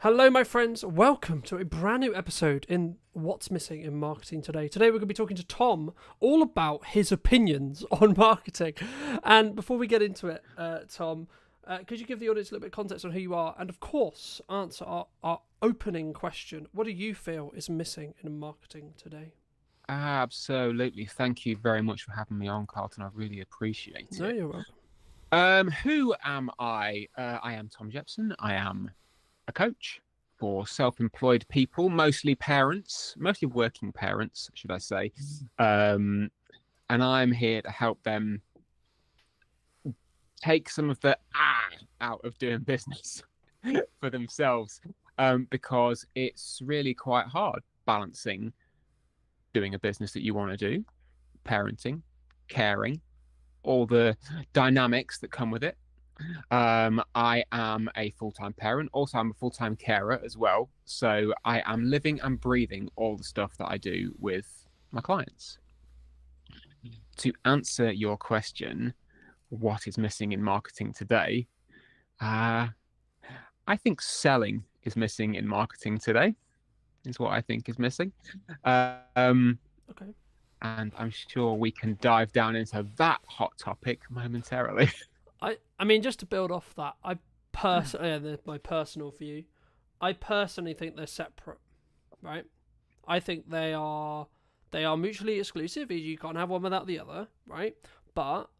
Hello, my friends. Welcome to a brand new episode in What's Missing in Marketing Today. Today, we're going to be talking to Tom all about his opinions on marketing. And before we get into it, Tom, could you give the audience a little bit of context on who you are? And of course, answer our opening question. What do you feel is missing in marketing today? Absolutely. Thank you very much for having me on, Carlton. I really appreciate No, it. you're welcome. Who am I? I am Tom Jepson. I am a coach for self-employed people, mostly parents, mostly working parents, should I say. And I'm here to help them take some of the out of doing business for themselves, because it's really quite hard balancing doing a business that you want to do, parenting, caring, all the dynamics that come with it. I am a full-time parent. Also, I'm a full-time carer as well. So I am living and breathing all the stuff that I do with my clients. To answer your question, what is missing in marketing today? I think selling is missing in marketing today, is what I think is missing. Okay. And I'm sure we can dive down into that hot topic momentarily. I mean, just to build off that, my personal view, I personally think they're separate, right? I think they are mutually exclusive. You can't have one without the other, right? But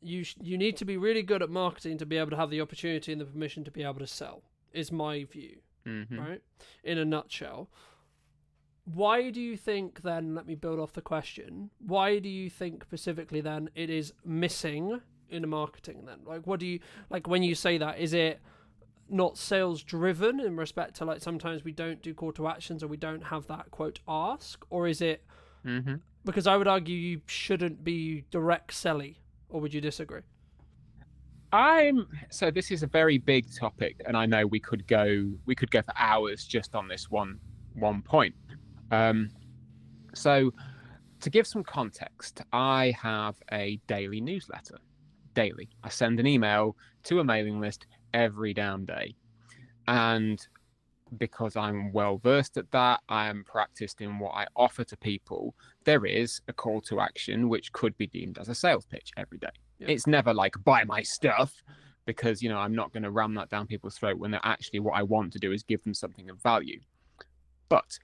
you need to be really good at marketing to be able to have the opportunity and the permission to be able to sell, is my view, right? In a nutshell. Why do you think then, let me build off the question, why do you think specifically then it is missing in marketing then? Like, what do you, like when you say that, is it not sales driven in respect to like sometimes we don't do call to actions or we don't have that quote ask, or is it because I would argue you shouldn't be direct selling, or would you disagree? So this is a very big topic, and I know we could go for hours just on this one point. So to give some context, I have a daily newsletter. Daily. I send an email to a mailing list every damn day. And because I'm well versed at that, I am practiced in what I offer to people, there is a call to action which could be deemed as a sales pitch every day. Yeah. It's never like buy my stuff, because I'm not going to ram that down people's throat when they're actually, what I want to do is give them something of value. But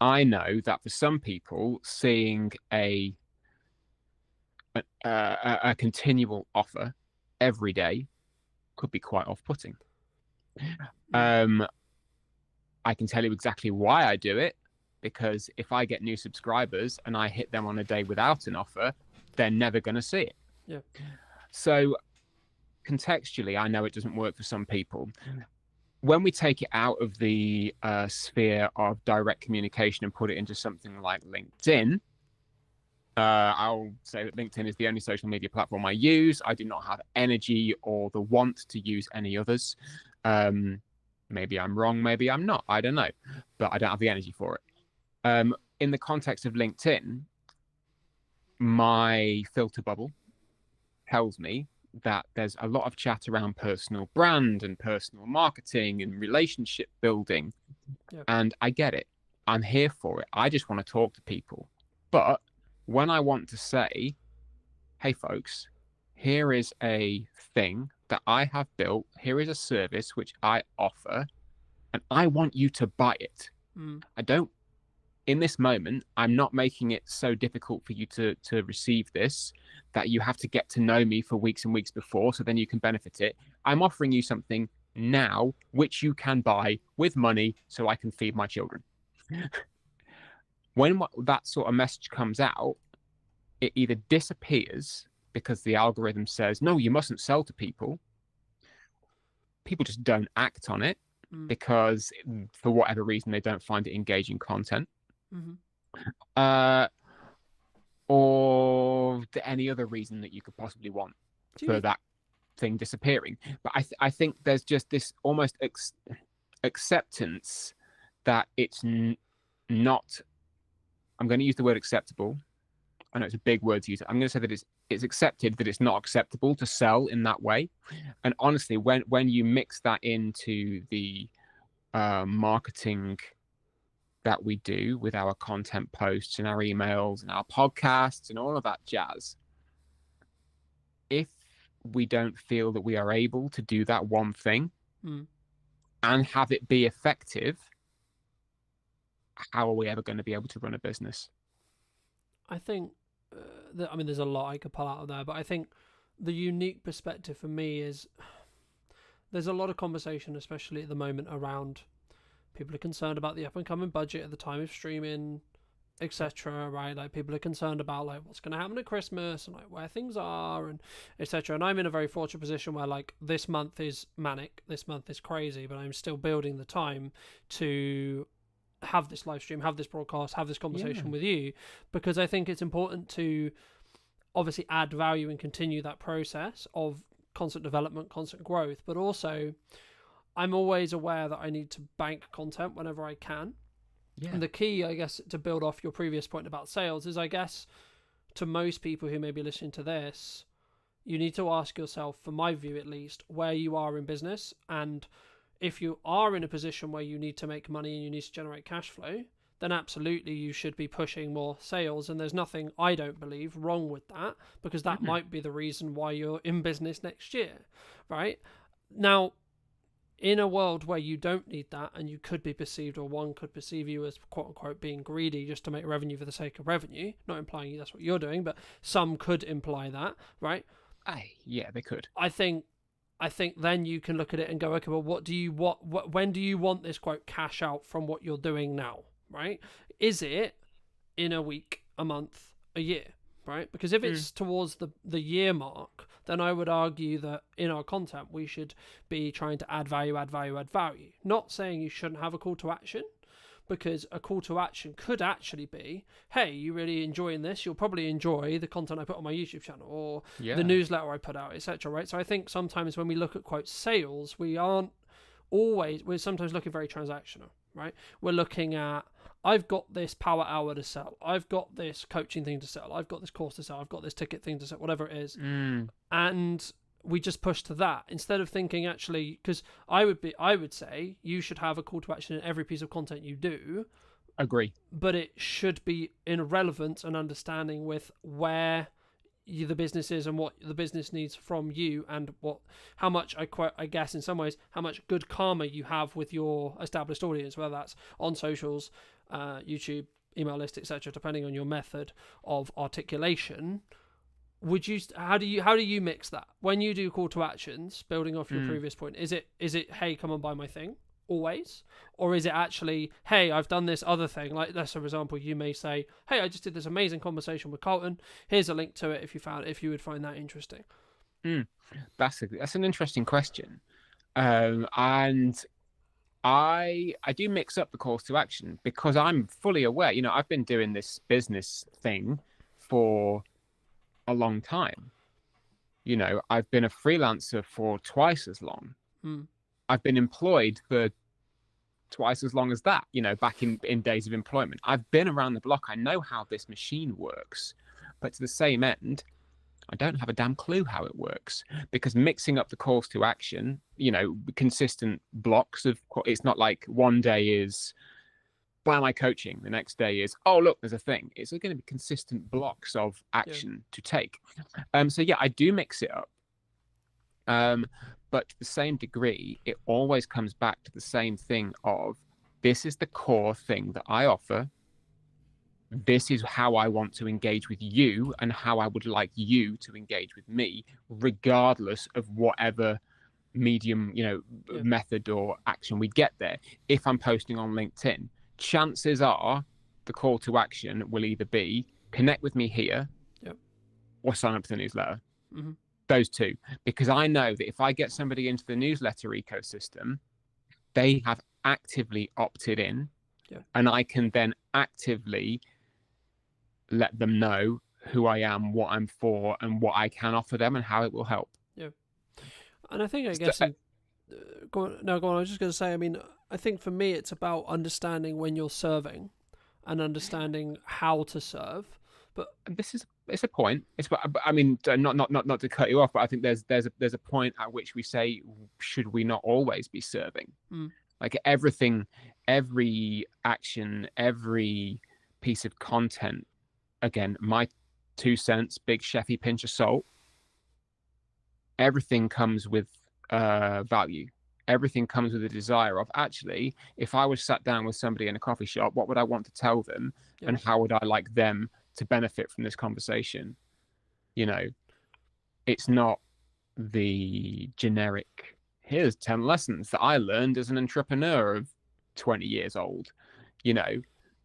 I know that for some people, seeing a continual offer every day could be quite off-putting. I can tell you exactly why I do it, because if I get new subscribers and I hit them on a day without an offer, they're never going to see it. Yeah. So contextually, I know it doesn't work for some people. When we take it out of the sphere of direct communication and put it into something like LinkedIn, I'll say that LinkedIn is the only social media platform I use. I do not have energy or the want to use any others. Maybe I'm wrong, maybe I'm not. I don't know. But I don't have the energy for it. In the context of LinkedIn, my filter bubble tells me that there's a lot of chat around personal brand and personal marketing and relationship building. Yep. And I get it. I'm here for it. I just want to talk to people. But when I want to say, hey, folks, here is a thing that I have built. Here is a service which I offer, and I want you to buy it. In this moment, I'm not making it so difficult for you to receive this that you have to get to know me for weeks and weeks before, so then you can benefit it. I'm offering you something now which you can buy with money so I can feed my children. When that sort of message comes out, it either disappears because the algorithm says, no, you mustn't sell to people. People just don't act on it because for whatever reason, they don't find it engaging content. Or any other reason that you could possibly want for that thing disappearing. But I think there's just this almost acceptance that it's not, I'm going to use the word acceptable. I know it's a big word to use. I'm going to say that it's accepted that it's not acceptable to sell in that way. And honestly, when you mix that into the marketing that we do with our content posts and our emails and our podcasts and all of that jazz, if we don't feel that we are able to do that one thing and have it be effective, how are we ever going to be able to run a business? I think, there's a lot I could pull out of there, but I think the unique perspective for me is there's a lot of conversation, especially at the moment, around people are concerned about the up and coming budget at the time of streaming, etc. Right? Like, people are concerned about like what's going to happen at Christmas and like where things are and etc. And I'm in a very fortunate position where like this month is manic, this month is crazy, but I'm still building the time to have this live stream, have this broadcast, have this conversation with you, because I think it's important to obviously add value and continue that process of constant development, constant growth, but also I'm always aware that I need to bank content whenever I can. And the key, I guess, to build off your previous point about sales is, I guess, to most people who may be listening to this, you need to ask yourself, from my view at least, where you are in business. And if you are in a position where you need to make money and you need to generate cash flow, then absolutely you should be pushing more sales. And there's nothing, I don't believe, wrong with that, because that might be the reason why you're in business next year, right? Now, in a world where you don't need that and you could be perceived, or one could perceive you as quote unquote being greedy just to make revenue for the sake of revenue, not implying that's what you're doing, but some could imply that, right? Yeah, they could. I think then you can look at it and go, okay, well, when do you want this quote cash out from what you're doing now, right? Is it in a week, a month, a year, right? Because if it's towards the year mark, then I would argue that in our content we should be trying to add value. Not saying you shouldn't have a call to action, because a call to action could actually be, hey, you really enjoying this? You'll probably enjoy the content I put on my YouTube channel, or the newsletter I put out, etc. Right? So I think sometimes when we look at quote sales, we're sometimes looking very transactional, right? We're looking at, I've got this power hour to sell, I've got this coaching thing to sell, I've got this course to sell, I've got this ticket thing to sell, whatever it is. And we just push to that instead of thinking, actually, because I would say you should have a call to action in every piece of content you do. Agree. But it should be in relevance and understanding with where the business is and what the business needs from you, and how much, I guess in some ways, how much good karma you have with your established audience, whether that's on socials, YouTube, email list, etc., depending on your method of articulation. How do you mix that when you do call to actions, building off your previous point? Is it hey, come and buy my thing always, or is it actually, hey, I've done this other thing? Like, let's, for example, you may say, hey, I just did this amazing conversation with Carlton, here's a link to it if you would find that interesting. That's an interesting question, and I do mix up the calls to action, because I'm fully aware, I've been doing this business thing for a long time. I've been a freelancer for twice as long. I've been employed for twice as long as that, back in days of employment. I've been around the block. I know how this machine works, but to the same end, I don't have a damn clue how it works, because mixing up the calls to action, consistent blocks of, it's not like one day is, buy my coaching, the next day is, oh, look, there's a thing. It's going to be consistent blocks of action to take. So yeah, I do mix it up. But to the same degree, it always comes back to the same thing of, this is the core thing that I offer. This is how I want to engage with you and how I would like you to engage with me, regardless of whatever medium, method or action we get there. If I'm posting on LinkedIn, chances are the call to action will either be connect with me here or sign up to the newsletter. Those two, because I know that if I get somebody into the newsletter ecosystem, they have actively opted in, and I can then actively let them know who I am, what I'm for, and what I can offer them, and how it will help. And I think, I guess, go on. I was just going to say, I think for me, it's about understanding when you're serving and understanding how to serve. But it's a point. Not to cut you off, but I think there's a point at which we say, should we not always be serving? Like everything, every action, every piece of content, again, my 2 cents, big chefy pinch of salt, everything comes with value. Everything comes with a desire of, actually, if I was sat down with somebody in a coffee shop, what would I want to tell them? Yeah. And how would I like them to benefit from this conversation? You know, it's not the generic, here's 10 lessons that I learned as an entrepreneur of 20 years old. You know,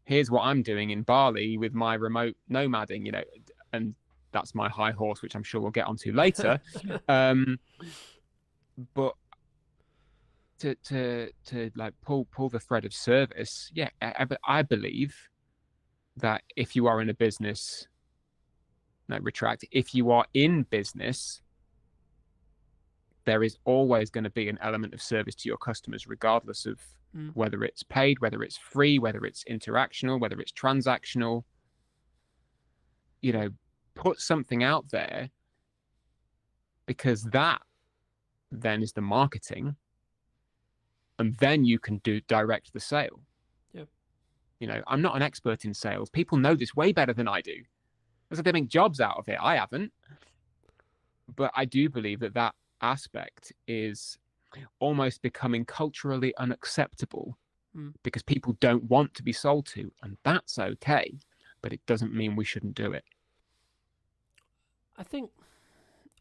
here's what I'm doing in Bali with my remote nomading, you know, and that's my high horse, which I'm sure we'll get onto later. But to like pull the thread of service, yeah, I believe that if you are in a business, no, retract, if you are in business, there is always going to be an element of service to your customers, regardless of whether it's paid, whether it's free, whether it's interactional, whether it's transactional. You know, put something out there, because that then is the marketing, and then you can do direct the sale. Yeah. You know, I'm not an expert in sales. People know this way better than I do. Because they make jobs out of it. I haven't. But I do believe that that aspect is almost becoming culturally unacceptable because people don't want to be sold to, and that's okay, but it doesn't mean we shouldn't do it. I think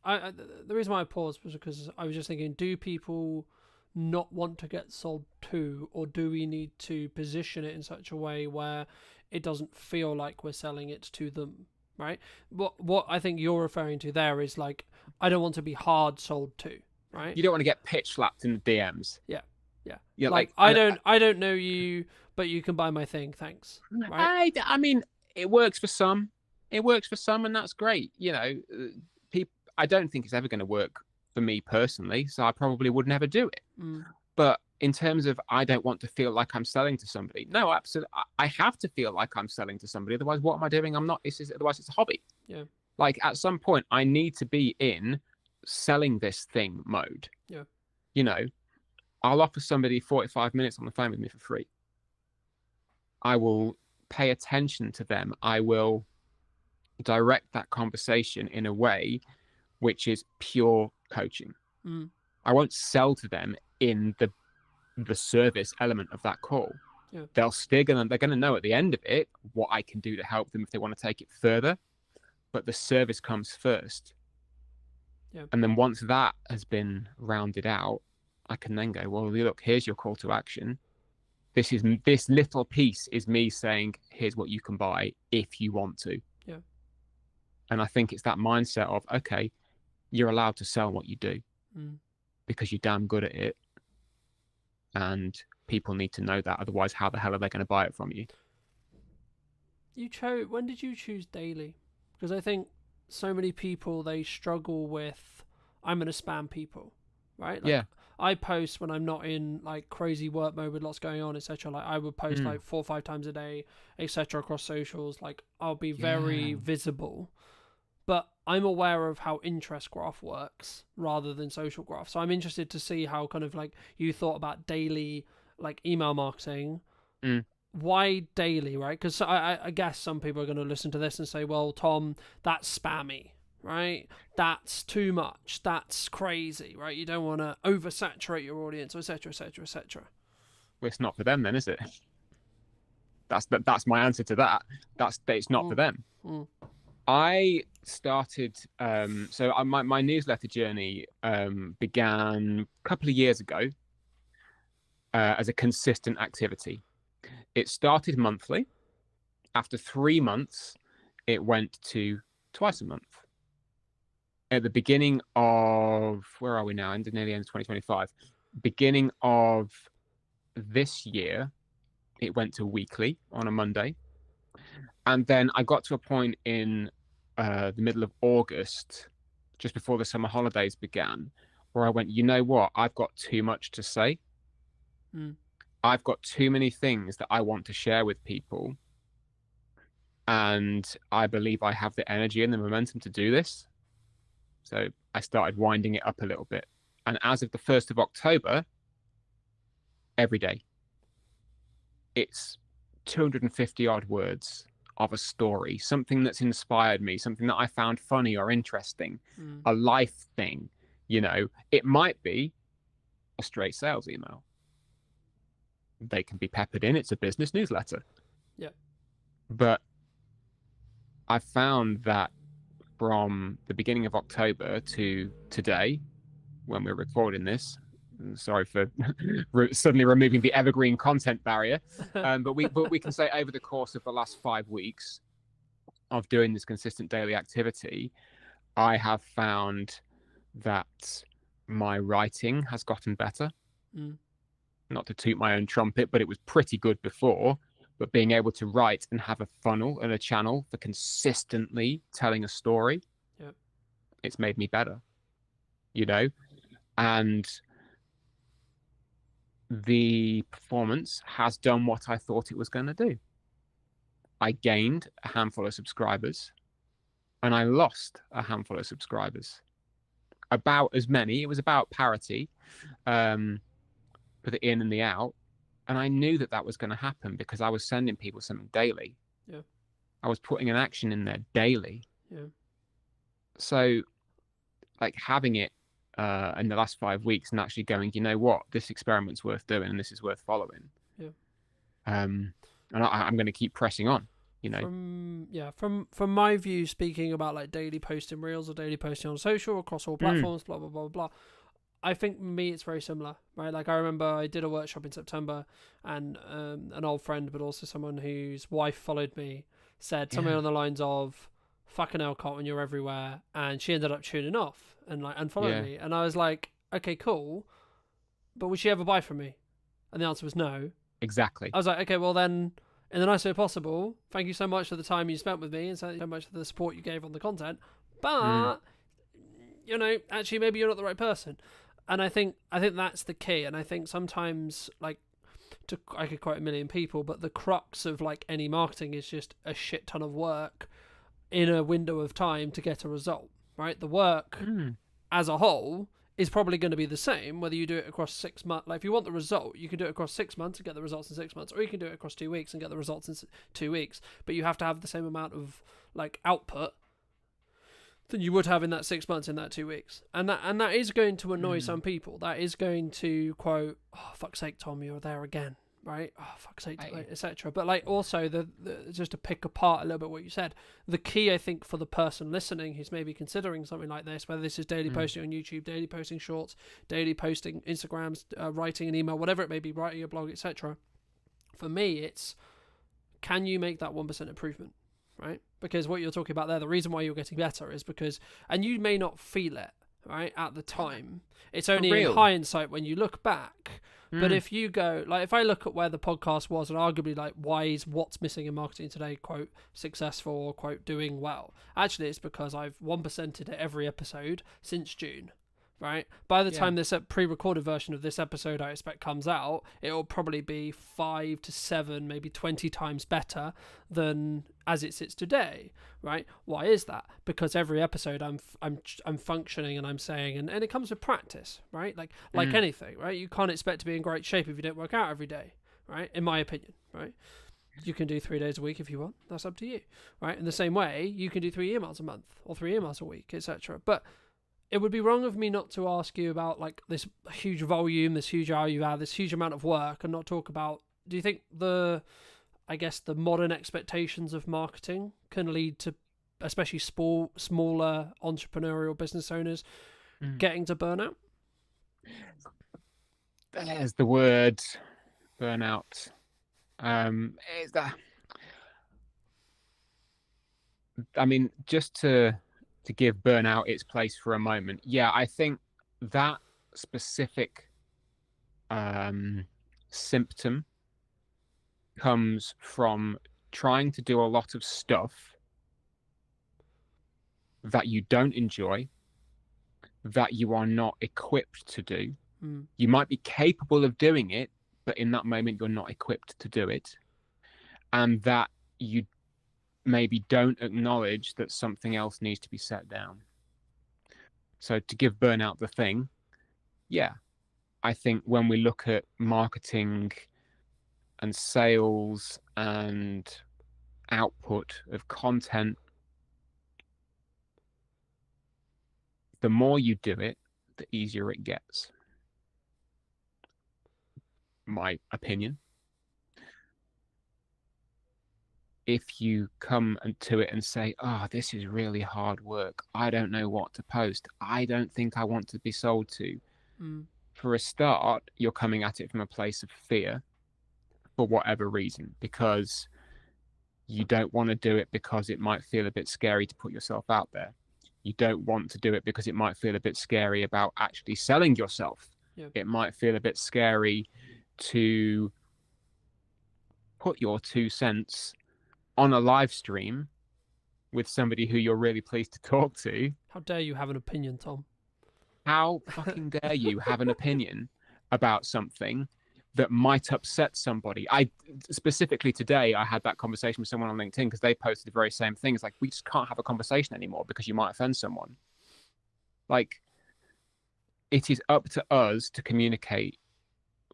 the reason why I paused was because I was just thinking, do people not want to get sold to, or do we need to position it in such a way where it doesn't feel like we're selling it to them, right? What I think you're referring to there is like, I don't want to be hard sold to, right? You don't want to get pitch slapped in the DMs. Yeah, like I don't know you, but you can buy my thing, thanks. Right? I mean, it works for some. It works for some, and that's great. You know, people. I don't think it's ever going to work for me personally, so I probably would never do it. But in terms of, I don't want to feel like I'm selling to somebody. No, absolutely. I have to feel like I'm selling to somebody. Otherwise, what am I doing? I'm not. Otherwise, it's a hobby. Yeah. Like at some point, I need to be in selling this thing mode. Yeah. You know, I'll offer somebody 45 minutes on the phone with me for free. I will pay attention to them. I will direct that conversation in a way which is pure coaching. I won't sell to them in the service element of that call. Yeah. They're going to know at the end of it what I can do to help them if they want to take it further. But the service comes first. Yeah. And then once that has been rounded out, I can then go, well, look, here's your call to action. This little piece is me saying, here's what you can buy if you want to. Yeah. And I think it's that mindset of, okay, you're allowed to sell what you do because you're damn good at it. And people need to know that. Otherwise, how the hell are they going to buy it from you? When did you choose daily? Because I think so many people, they struggle with, I'm going to spam people, right? Like, yeah. I post when I'm not in like crazy work mode with lots going on, etc. Like I would post like 4 or 5 times a day, etc. across socials. Like I'll be very visible, but I'm aware of how interest graph works rather than social graph. So I'm interested to see how kind of like you thought about daily like email marketing. Why daily, right? Because I guess some people are going to listen to this and say, well, Tom, that's spammy, right? That's too much. That's crazy, right? You don't want to oversaturate your audience, etc., etc., etc. Well, it's not for them then, is it? That's my answer to that. It's not for them. I started, my newsletter journey began a couple of years ago as a consistent activity. It started monthly. After 3 months, it went to twice a month. At the beginning of, where are we now? Nearly end of 2025. Beginning of this year, it went to weekly on a Monday. And then I got to a point in the middle of August, just before the summer holidays began, where I went, you know what? I've got too much to say. I've got too many things that I want to share with people. And I believe I have the energy and the momentum to do this. So I started winding it up a little bit. And as of the 1st of October, every day. It's 250 odd words of a story, something that's inspired me, something that I found funny or interesting, a life thing. You know, it might be a straight sales email. They can be peppered in. It's a business newsletter. Yeah. But I found that from the beginning of October to today, when we're recording this, sorry for suddenly removing the evergreen content barrier, but we can say over the course of the last 5 weeks of doing this consistent daily activity, I have found that my writing has gotten better. Not to toot my own trumpet, but it was pretty good before. But being able to write and have a funnel and a channel for consistently telling a story, it's made me better, you know? And the performance has done what I thought it was going to do. I gained a handful of subscribers and I lost a handful of subscribers. About as many, it was about parity for the in and the out. And I knew that that was going to happen because I was sending people something daily. Yeah. I was putting an action in there daily. Yeah. So, like, having it in the last 5 weeks and actually going, you know what, this experiment's worth doing and this is worth following. Yeah. And I'm going to keep pressing on, you know. From my view, speaking about like daily posting reels or daily posting on social across all platforms, blah blah blah blah. I think me it's very similar, right? Like I remember I did a workshop in September, and an old friend, but also someone whose wife followed me, said something on the lines of, "Fucking hell, Carlton, you're everywhere," and she ended up tuning off and like unfollowing me, and I was like, "Okay, cool, but would she ever buy from me?" And the answer was no. Exactly. I was like, "Okay, well then, in the nicest way possible, thank you so much for the time you spent with me, and so much for the support you gave on the content, but you know, actually, maybe you're not the right person." And I think that's the key. And I think sometimes, like, I could quote a million people, but the crux of like any marketing is just a shit ton of work in a window of time to get a result, right? The work as a whole is probably going to be the same whether you do it across 6 months. Like, if you want the result, you can do it across 6 months and get the results in 6 months, or you can do it across 2 weeks and get the results in 2 weeks. But you have to have the same amount of like output than you would have in that 6 months, in that 2 weeks. And that is going to annoy some people. That is going to quote, "Oh, fuck's sake, Tom, you're there again," right? "Oh, fuck's sake," etc. But like also the just to pick apart a little bit what you said, the key I think for the person listening who's maybe considering something like this, whether this is daily posting on YouTube, daily posting shorts, daily posting Instagrams, writing an email, whatever it may be, writing a blog, etc. For me, it's, can you make that 1% improvement? Right? Because what you're talking about there, the reason why you're getting better is because, and you may not feel it, right, at the time. It's only in hindsight when you look back. But if you go, like, if I look at where the podcast was and arguably like, why is what's missing in marketing today, quote, successful or quote, doing well? Actually, it's because I've 1%ed it every episode since June. Right, by the time this pre-recorded version of this episode I expect comes out, it will probably be 5 to 7, maybe 20 times better than as it sits today. Right? Why is that? Because every episode I'm functioning and I'm saying, and it comes with practice, right? Like anything, right? You can't expect to be in great shape if you don't work out every day, right? In my opinion, right? You can do 3 days a week if you want. That's up to you, right? In the same way, you can do 3 emails a month or 3 emails a week, etc. But it would be wrong of me not to ask you about like this huge volume, this huge value add, this huge amount of work, and not talk about, do you think the modern expectations of marketing can lead to, especially smaller entrepreneurial business owners, getting to burnout? There's the word burnout. Is that? I mean, just to give burnout its place for a moment. Yeah, I think that specific symptom comes from trying to do a lot of stuff that you don't enjoy, that you are not equipped to do. You might be capable of doing it, but in that moment you're not equipped to do it. And that you maybe don't acknowledge that something else needs to be set down. So to give burnout the thing, yeah, I think when we look at marketing and sales and output of content, the more you do it, the easier it gets. My opinion. If you come to it and say, oh, this is really hard work, I don't know what to post, I don't think I want to be sold to. For a start, you're coming at it from a place of fear for whatever reason, because you don't want to do it because it might feel a bit scary to put yourself out there. You don't want to do it because it might feel a bit scary about actually selling yourself. Yep. It might feel a bit scary to put your 2 cents on a live stream with somebody who you're really pleased to talk to. How dare you have an opinion, Tom? How fucking dare you have an opinion about something that might upset somebody? I specifically today, I had that conversation with someone on LinkedIn because they posted the very same thing. It's like, we just can't have a conversation anymore because you might offend someone. Like, it is up to us to communicate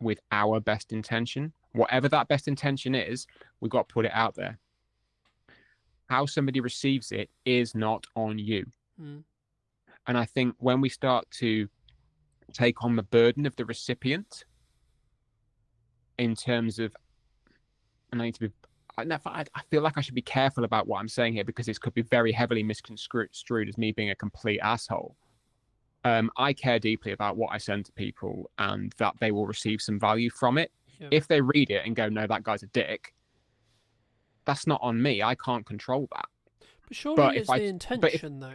with our best intention. Whatever that best intention is, we've got to put it out there. How somebody receives it is not on you. And I think when we start to take on the burden of the recipient in terms of, and I feel like I should be careful about what I'm saying here because this could be very heavily misconstrued as me being a complete asshole. I care deeply about what I send to people and that they will receive some value from it. Yep. If they read it and go, no, that guy's a dick, that's not on me. I can't control that. But surely it's the intention, though,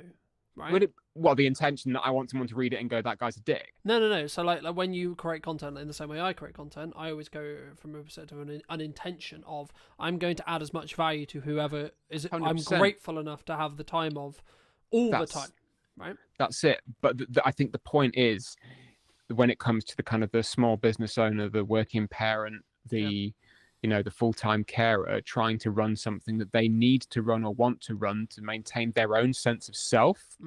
right? The intention that I want someone to read it and go, that guy's a dick. No. So like when you create content in the same way I create content, I always go from a perspective of an intention of, I'm going to add as much value to whoever is. 100%. I'm grateful enough to have the time of the time, right? That's it. But I think the point is, when it comes to the kind of the small business owner, the working parent, the full-time carer trying to run something that they need to run or want to run to maintain their own sense of self,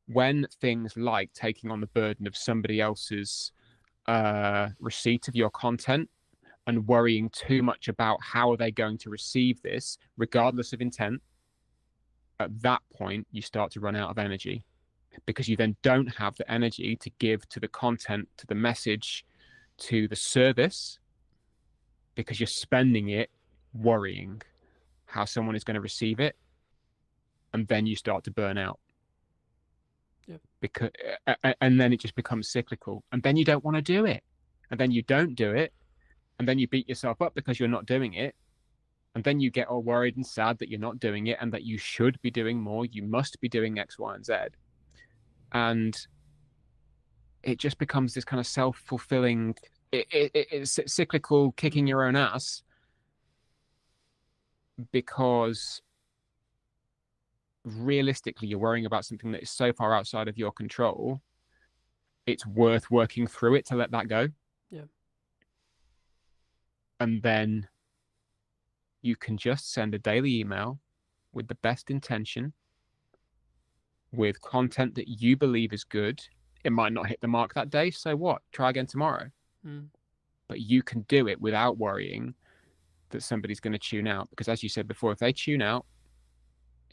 when things like taking on the burden of somebody else's receipt of your content and worrying too much about how are they going to receive this, regardless of intent, at that point, you start to run out of energy because you then don't have the energy to give to the content, to the message, to the service, because you're spending it worrying how someone is going to receive it. And then you start to burn out. Yep. And then it just becomes cyclical. And then you don't want to do it. And then you don't do it. And then you beat yourself up because you're not doing it. And then you get all worried and sad that you're not doing it and that you should be doing more. You must be doing X, Y, and Z. And it just becomes this kind of self-fulfilling, it's cyclical, kicking your own ass, because realistically you're worrying about something that is so far outside of your control, it's worth working through it to let that go. Yeah. And then you can just send a daily email with the best intention, with content that you believe is good. It might not hit the mark that day, so what? Try again tomorrow. But you can do it without worrying that somebody's going to tune out, because as you said before, if they tune out,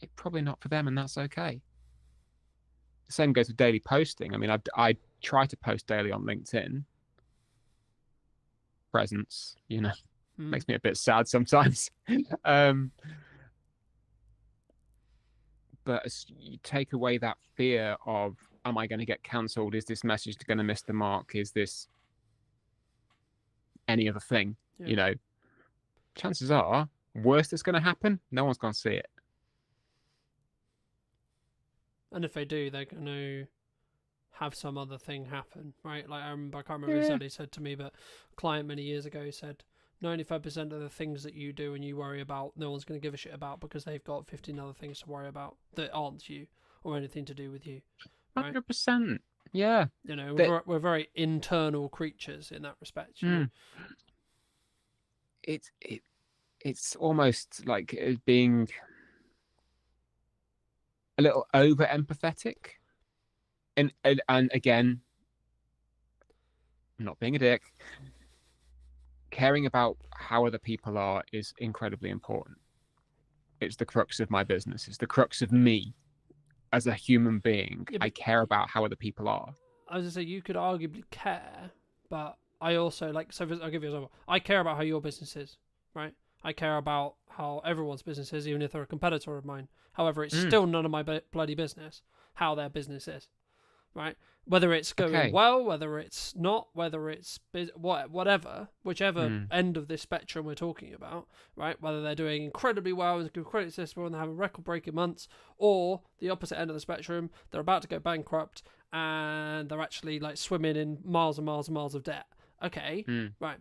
it's probably not for them, and that's okay. The same goes with daily posting. I mean, I try to post daily on LinkedIn. Presence, makes me a bit sad sometimes. But as you take away that fear of, am I going to get cancelled? Is this message going to miss the mark? Is this any other thing? Yeah. Chances are, worst that's going to happen, no one's going to see it. And if they do, they're going to have some other thing happen, right? Like I can't remember who he said to me, but a client many years ago said, 95% of the things that you do and you worry about, no one's going to give a shit about because they've got 15 other things to worry about that aren't you or anything to do with you. Right? 100%. Yeah. We're very internal creatures in that respect. It's almost like being a little over empathetic, and again, not being a dick, caring about how other people are is incredibly important. It's the crux of my business. It's the crux of me as a human being. Yeah, I care about how other people are. I was gonna say you could arguably care, but I also like. So I'll give you an example. I care about how your business is, right? I care about how everyone's business is, even if they're a competitor of mine. However, it's still none of my bloody business how their business is, right? Whether it's going well, whether it's not, whether it's whatever, whichever end of this spectrum we're talking about, right? Whether they're doing incredibly well and incredibly successful and they're having record-breaking months, or the opposite end of the spectrum, they're about to go bankrupt and they're actually like swimming in miles and miles and miles of debt. Okay, right.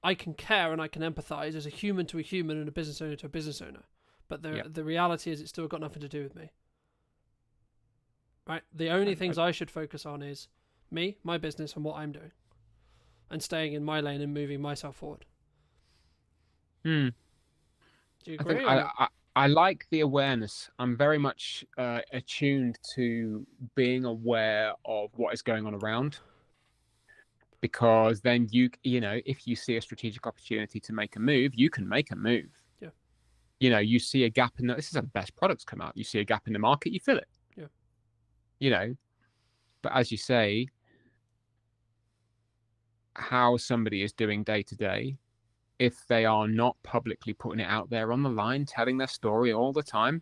I can care and I can empathize as a human to a human and a business owner to a business owner. But the reality is it's still got nothing to do with me. Right? The only things I should focus on is me, my business, and what I'm doing. And staying in my lane and moving myself forward. Do you agree? I like the awareness. I'm very much attuned to being aware of what is going on around. Because then you know, if you see a strategic opportunity to make a move, you can make a move. Yeah. You know, you see a gap in this is how the best products come out. You see a gap in the market, you fill it. Yeah. You know, but as you say, how somebody is doing day to day, if they are not publicly putting it out there on the line, telling their story all the time,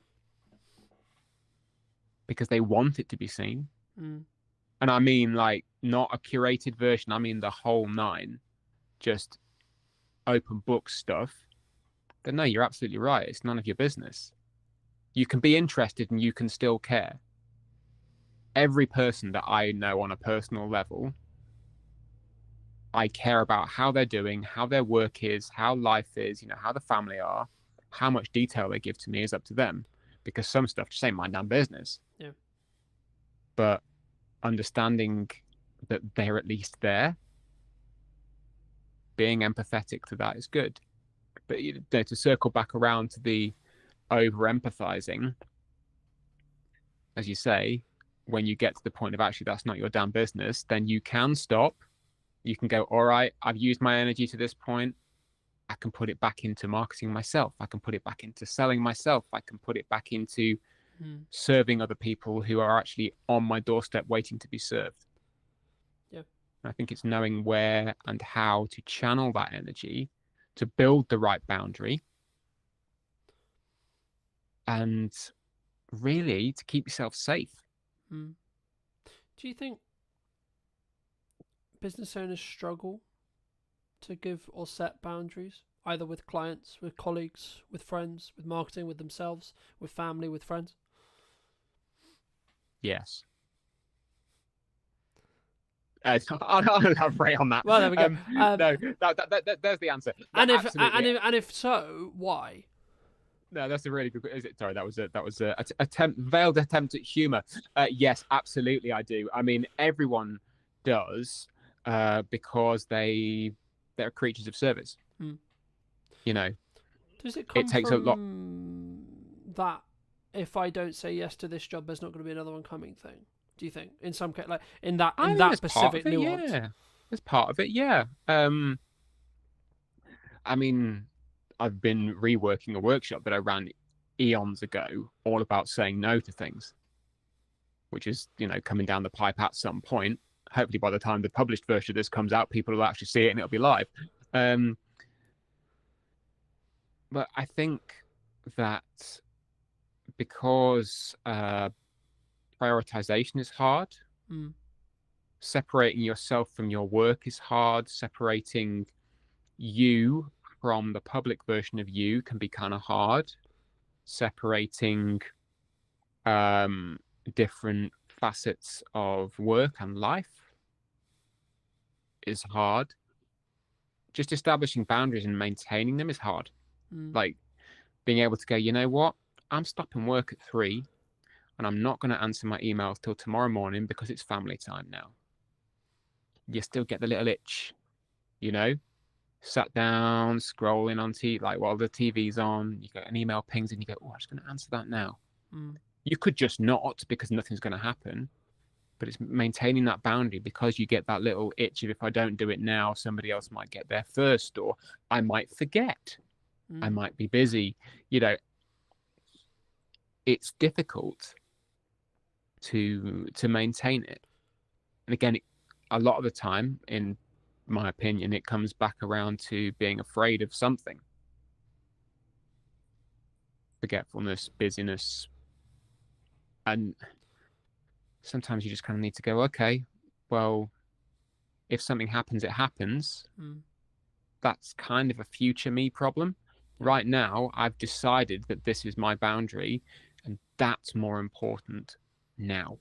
because they want it to be seen. And I mean, like, not a curated version. I mean, the whole nine, just open book stuff. Then no, you're absolutely right. It's none of your business. You can be interested and you can still care. Every person that I know on a personal level, I care about how they're doing, how their work is, how life is, you know, how the family are, how much detail they give to me is up to them. Because some stuff just ain't my damn business. Yeah. But understanding that they're at least there, being empathetic to that is good. But you know, to circle back around to the over empathizing, as you say, when you get to the point of actually that's not your damn business, then you can stop. You can go, all right, I've used my energy to this point. I can put it back into marketing myself. I can put it back into selling myself. I can put it back into serving other people who are actually on my doorstep waiting to be served. Yeah. And I think it's knowing where and how to channel that energy to build the right boundary and really to keep yourself safe. Do you think business owners struggle to give or set boundaries, either with clients, with colleagues, with friends, with marketing, with themselves, with family, with friends? Yes. I'll elaborate on that. Well, there we go. No, there's the answer. And if so, why? No, that's a really good. Is it? Sorry, that was a veiled attempt at humor. Yes, absolutely, I do. I mean, everyone does, because they're creatures of service. You know, does it come it takes from a lot. That if I don't say yes to this job, there's not going to be another one coming thing? Do you think, in some case, like in that specific nuance? Yeah, there's part of it. Yeah. I mean, I've been reworking a workshop that I ran eons ago, all about saying no to things, which is, you know, coming down the pipe at some point. Hopefully, by the time the published version of this comes out, people will actually see it and it'll be live. But I think that because prioritization is hard, separating yourself from your work is hard, separating you from the public version of you can be kind of hard, separating different facets of work and life is hard. Just establishing boundaries and maintaining them is hard. Like being able to go, you know what, I'm stopping work at 3 and I'm not going to answer my emails till tomorrow morning because it's family time now. You still get the little itch, you know, sat down, scrolling on TV, like while the TV's on, you get an email pings and you go, oh, I'm just going to answer that now. You could just not, because nothing's going to happen. but it's maintaining that boundary, because you get that little itch of, if I don't do it now, somebody else might get there first, or I might forget, I might be busy. It's difficult to maintain it. And again, a lot of the time, in my opinion, it comes back around to being afraid of something. Forgetfulness, busyness. And sometimes you just kind of need to go, okay, well, if something happens, it happens. That's kind of a future me problem. Right now, I've decided that this is my boundary, and that's more important now.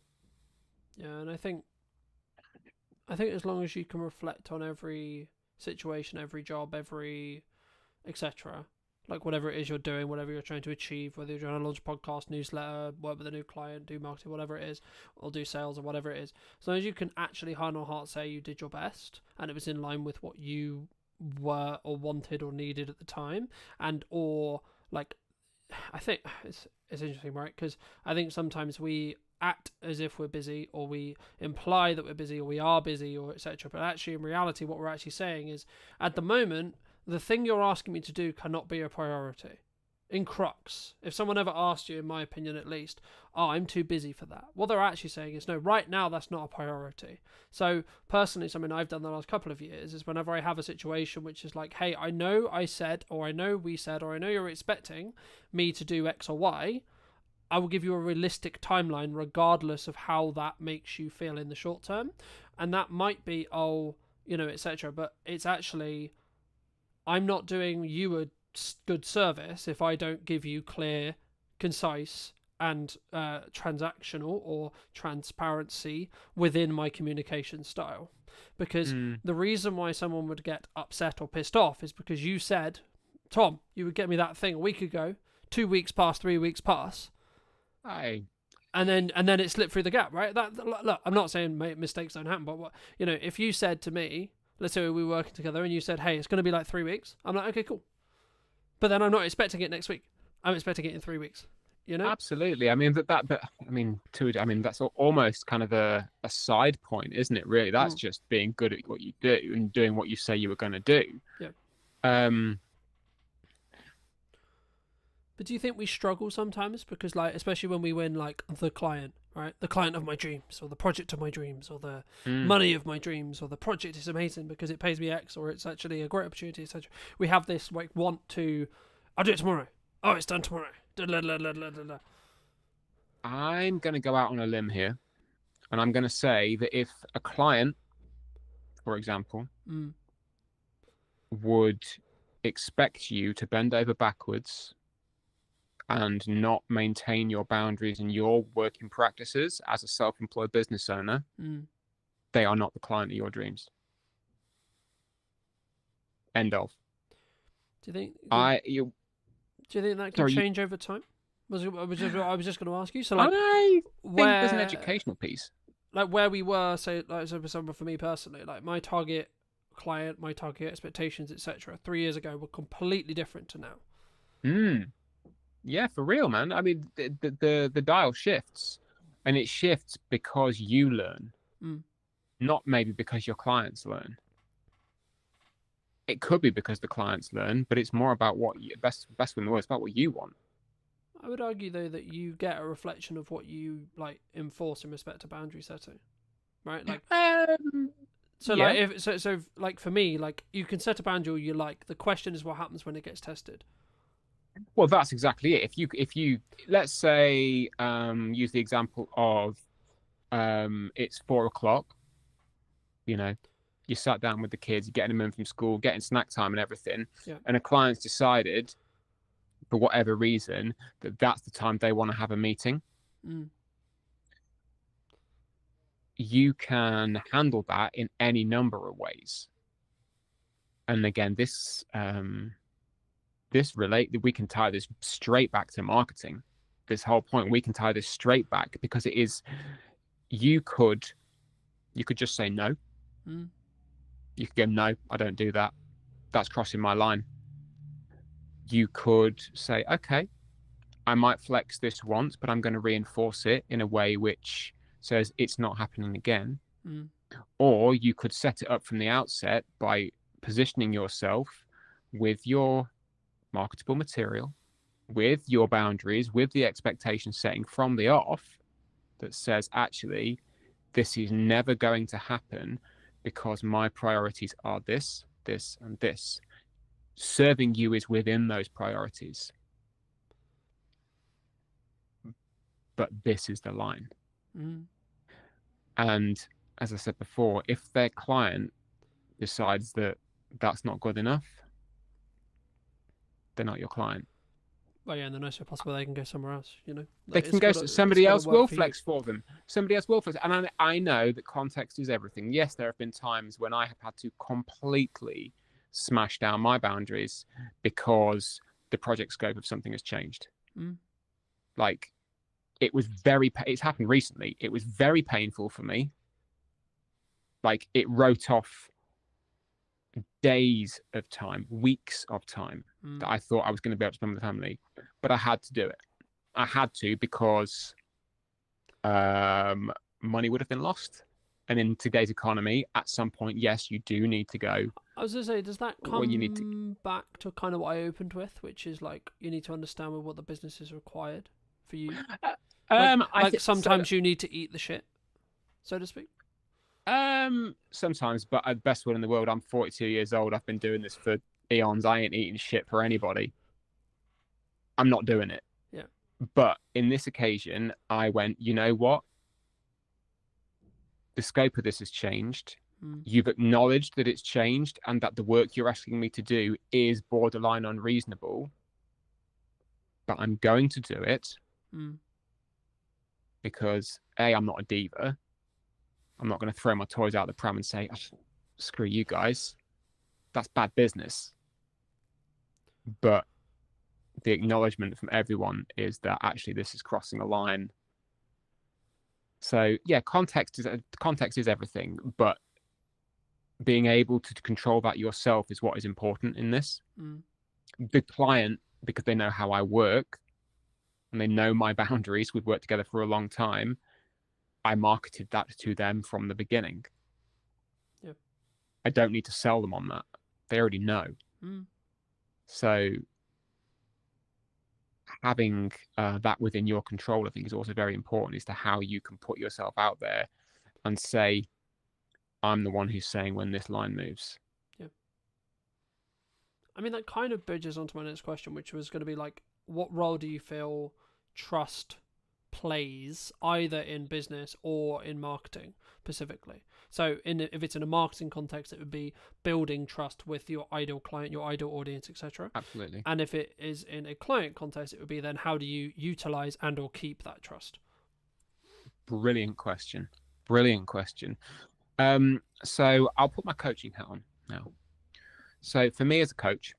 Yeah, and I think as long as you can reflect on every situation, every job, every etc., like whatever it is you're doing, whatever you're trying to achieve, whether you're trying to launch a podcast, newsletter, work with a new client, do marketing, whatever it is, or do sales or whatever it is, as long as you can actually hand on heart say you did your best and it was in line with what you were or wanted or needed at the time, and or like, I think it's interesting, right? Because I think sometimes we act as if we're busy, or we imply that we're busy, or we are busy, or etc. But actually, in reality, what we're actually saying is, at the moment, the thing you're asking me to do cannot be a priority. In crux, if someone ever asked you, in my opinion at least, oh, I'm too busy for that, what they're actually saying is, no, right now that's not a priority. So personally, something I've done the last couple of years is, whenever I have a situation which is like, hey, I know I said, or I know we said, or I know you're expecting me to do X or Y, I will give you a realistic timeline regardless of how that makes you feel in the short term. And that might be, etc. But it's actually, I'm not doing you a good service if I don't give you clear, concise, and transactional or transparency within my communication style. Because the reason why someone would get upset or pissed off is because you said, Tom, you would get me that thing a week ago, 2 weeks pass, 3 weeks pass. Aye. And then it slipped through the gap, right? Look, I'm not saying mistakes don't happen, but if you said to me, let's say we were working together, and you said, hey, it's going to be like 3 weeks, I'm like, okay, cool. But then I'm not expecting it next week. I'm expecting it in 3 weeks. Absolutely. I mean, that's almost kind of a side point, isn't it? Really, that's just being good at what you do and doing what you say you were going to do. Yeah. But do you think we struggle sometimes? Because, like, especially when we win, like, the client, right? The client of my dreams, or the project of my dreams, or the money of my dreams, or the project is amazing because it pays me X, or it's actually a great opportunity, etc. We have this, like, want to, I'll do it tomorrow. Oh, it's done tomorrow. I'm going to go out on a limb here, and I'm going to say that if a client, for example, would expect you to bend over backwards and not maintain your boundaries and your working practices as a self-employed business owner, they are not the client of your dreams. End of. Do you think? Do you think that can change over time? I was just going to ask you. So, like, I think there's an educational piece. Like where we were, say, like for me personally, like my target client, my target expectations, etc., 3 years ago were completely different to now. Yeah, for real, man. I mean, the dial shifts, and it shifts because you learn, not maybe because your clients learn. It could be because the clients learn, but it's more about what you, best in the world, it's about what you want. I would argue though that you get a reflection of what you like enforce in respect to boundary setting, right? Like, so yeah. Like so like for me, like you can set a boundary you like. The question is what happens when it gets tested. Well, that's exactly it. If you let's say use the example of it's 4 o'clock, you sat down with the kids, you're getting them in from school, getting snack time and everything, and a client's decided for whatever reason that that's the time they want to have a meeting. You can handle that in any number of ways. And again, we can tie this straight back to marketing. This whole point, we can tie this straight back because it is, you could just say no. You could go, no, I don't do that. That's crossing my line. You could say, okay, I might flex this once, but I'm going to reinforce it in a way which says it's not happening again. Mm. Or you could set it up from the outset by positioning yourself with your marketable material, with your boundaries, with the expectation setting from the off that says, actually, this is never going to happen because my priorities are this, this, and this. Serving you is within those priorities. But this is the line. Mm. And as I said before, if their client decides that that's not good enough, they're not your client. Well, yeah, and then also possible they can go somewhere else, you know. They Like, can go, somebody else will flex for them. Somebody else will flex. And I know that context is everything. Yes, there have been times when I have had to completely smash down my boundaries because the project scope of something has changed. Mm. Like, it's happened recently. It was very painful for me. Like, it wrote off days of time, weeks of time that I thought I was going to be able to spend with the family, but I had to do it. I had to because money would have been lost. And in today's economy, at some point, yes, you do need to go. I was going to say, does that come back to kind of what I opened with, which is like you need to understand what the business is required for you? Sometimes you need to eat the shit, so to speak. Sometimes, but the best one in the world. I'm 42 years old. I've been doing this for eons. I ain't eating shit for anybody. I'm not doing it. Yeah. But in this occasion, I went, you know what? The scope of this has changed. You've acknowledged that it's changed and that the work you're asking me to do is borderline unreasonable. But I'm going to do it because A, I'm not a diva. I'm not going to throw my toys out the pram and say, oh, screw you guys. That's bad business. But the acknowledgement from everyone is that actually this is crossing a line. So yeah, context is everything, but being able to control that yourself is what is important in this. The client, because they know how I work and they know my boundaries, we've worked together for a long time, I marketed that to them from the beginning. Yep. I don't need to sell them on that. They already know. So having that within your control, I think, is also very important as to how you can put yourself out there and say, I'm the one who's saying when this line moves. Yeah. I mean, that kind of bridges onto my next question, which was going to be like, what role do you feel trust plays either in business or in marketing specifically? So if it's in a marketing context, it would be building trust with your ideal client, your ideal audience, etc. Absolutely. And if it is in a client context, it would be then how do you utilize and or keep that trust? Brilliant question. So I'll put my coaching hat on now. So for me as a coach,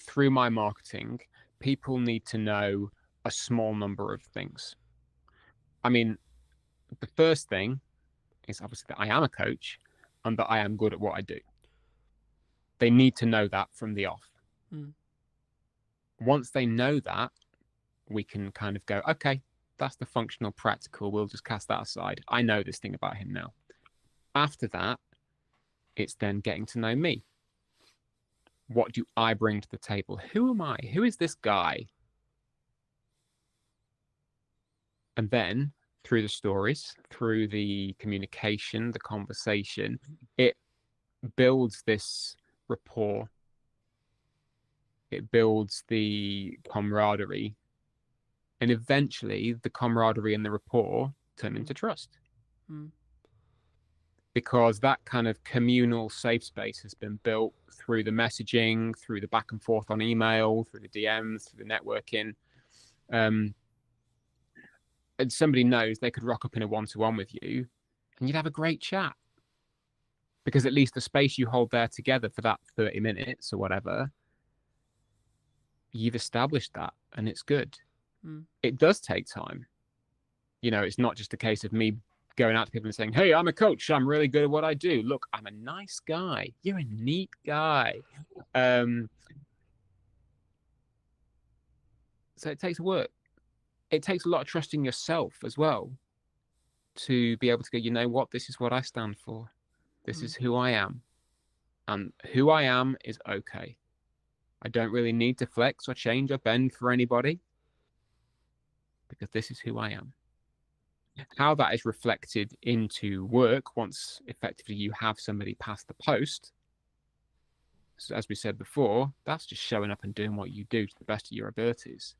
through my marketing, people need to know a small number of things. I mean, the first thing is obviously that I am a coach and that I am good at what I do. They need to know that from the off. Once they know that, we can kind of go, okay, that's the functional practical. We'll just cast that aside. I know this thing about him now. After that, it's then getting to know me. What do I bring to the table? Who am I? Who is this guy? And then through the stories, through the communication, the conversation, it builds this rapport. It builds the camaraderie. And eventually the camaraderie and the rapport turn into trust. Because that kind of communal safe space has been built through the messaging, through the back and forth on email, through the DMs, through the networking. And somebody knows they could rock up in a one-to-one with you and you'd have a great chat. Because at least the space you hold there together for that 30 minutes or whatever, you've established that and it's good. It does take time. You know, it's not just a case of me going out to people and saying, hey, I'm a coach. I'm really good at what I do. Look, I'm a nice guy. You're a neat guy. So it takes work. It takes a lot of trust in yourself as well. to be able to go, you know what, this is what I stand for. This is who I am. And who I am is okay. I don't really need to flex or change or bend for anybody, because this is who I am. How that is reflected into work once effectively you have somebody pass the post, so as we said before, that's just showing up and doing what you do to the best of your abilities.